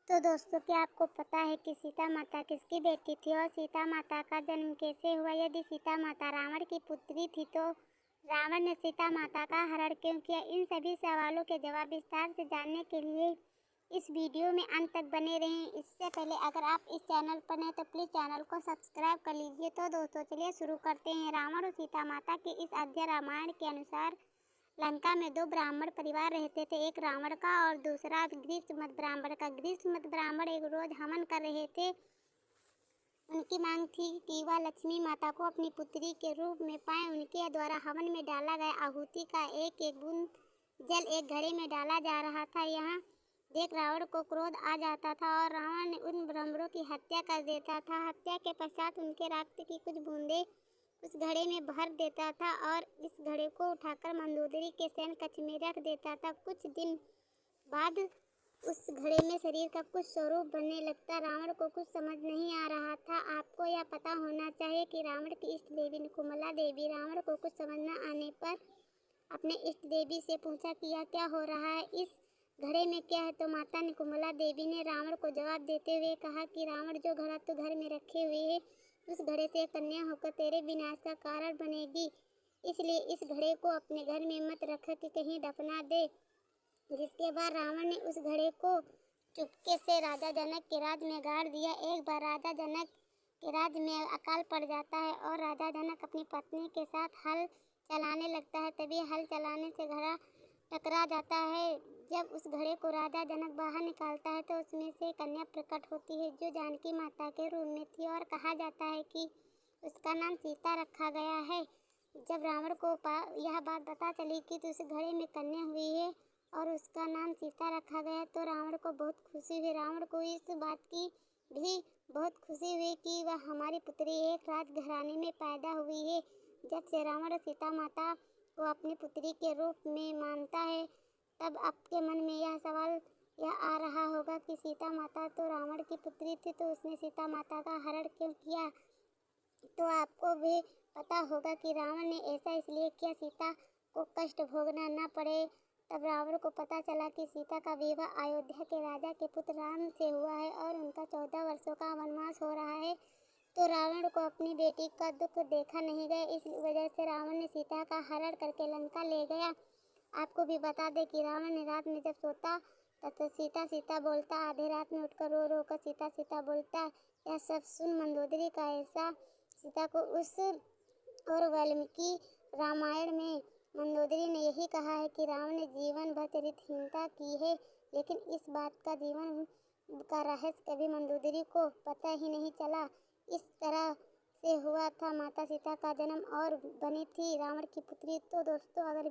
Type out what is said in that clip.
तो दोस्तों, क्या आपको पता है कि सीता माता किसकी बेटी थी और सीता माता का जन्म कैसे हुआ? यदि सीता माता रावण की पुत्री थी तो रावण ने सीता माता का हरण क्यों किया? इन सभी सवालों के जवाब विस्तार से जानने के लिए इस वीडियो में अंत तक बने रहें। इससे पहले अगर आप इस चैनल पर नए तो प्लीज़ चैनल को सब्सक्राइब कर लीजिए। तो दोस्तों, चलिए शुरू करते हैं। रावण और सीता माता के इस अध्याय रामायण के अनुसार लंका में दो ब्राह्मण परिवार रहते थे, एक रावण का और दूसरा गृहस्थ ब्राह्मण का। गृहस्थ ब्राह्मण एक रोज हवन कर रहे थे। उनकी मांग थी कि वह लक्ष्मी माता को अपनी पुत्री के रूप में पाए। उनके द्वारा हवन में डाला गया आहुति का एक एक बूंद जल एक घड़े में डाला जा रहा था। यहाँ देख रावण को क्रोध आ जाता था और रावण उन ब्राह्मणों की हत्या कर देता था। हत्या के पश्चात उनके रक्त की कुछ बूंदें उस घड़े में भर देता था और इस घड़े को उठाकर मंदोदरी के शयन कक्ष में रख देता था। कुछ दिन बाद उस घड़े में शरीर का कुछ स्वरूप बनने लगता। रावण को कुछ समझ नहीं आ रहा था। आपको यह पता होना चाहिए कि रावण की इष्ट देवी निकुम्भला देवी रावण को कुछ समझ न आने पर अपने इष्ट देवी से पूछा कि यह क्या हो रहा है, इस घड़े में क्या है? तो माता निकुम्भला देवी ने रावण को जवाब देते हुए कहा कि रावण, जो घड़ा तू घर में रखे हुए है उस घड़े से कन्या होकर तेरे विनाश का कारण बनेगी। इसलिए इस घड़े को अपने घर में मत रख कि कहीं दफना दे। जिसके बाद रावण ने उस घड़े को चुपके से राजा जनक के राज में गाड़ दिया। एक बार राजा जनक के राज में अकाल पड़ जाता है और राजा जनक अपनी पत्नी के साथ हल चलाने लगता है। तभी हल चलाने से घड़ा टकरा जाता है। जब उस घड़े को राजा जनक बाहर निकालता है तो उसमें से कन्या प्रकट होती है, जो जानकी माता के रूप में थी और कहा जाता है कि उसका नाम सीता रखा गया है। जब रावण को यह बात पता चली कि उस घड़े में कन्या हुई है और उसका नाम सीता रखा गया, तो रावण को बहुत खुशी हुई। रावण को इस बात की भी बहुत खुशी हुई कि वह हमारी पुत्री एक राजघराने में पैदा हुई है। जब से रावण सीता माता को अपनी पुत्री के रूप में मानता है, तब आपके मन में यह सवाल यह आ रहा होगा कि सीता माता तो रावण की पुत्री थी, तो उसने सीता माता का हरण क्यों किया? तो आपको भी पता होगा कि रावण ने ऐसा इसलिए किया सीता को कष्ट भोगना न पड़े। तब रावण को पता चला कि सीता का विवाह अयोध्या के राजा के पुत्र राम से हुआ है और उनका 14 वर्षों का वनवास हो रहा है। तो रावण को अपनी बेटी का दुख देखा नहीं गया, इस वजह से रावण ने सीता का हरण करके लंका ले गया। आपको भी बता दें कि रावण ने रात में जब सोता तब सीता सीता बोलता, आधे रात में उठकर रो रो कर सीता सीता बोलता। यह सब सुन मंदोदरी का ऐसा सीता को उस और वाल्मीकि रामायण में मंदोदरी ने यही कहा है कि रावण ने जीवन भर चरित्रहीनता की है, लेकिन इस बात का जीवन का रहस्य कभी मंदोदरी को पता ही नहीं चला। इस तरह से हुआ था माता सीता का जन्म और बनी थी रावण की पुत्री। तो दोस्तों, अगर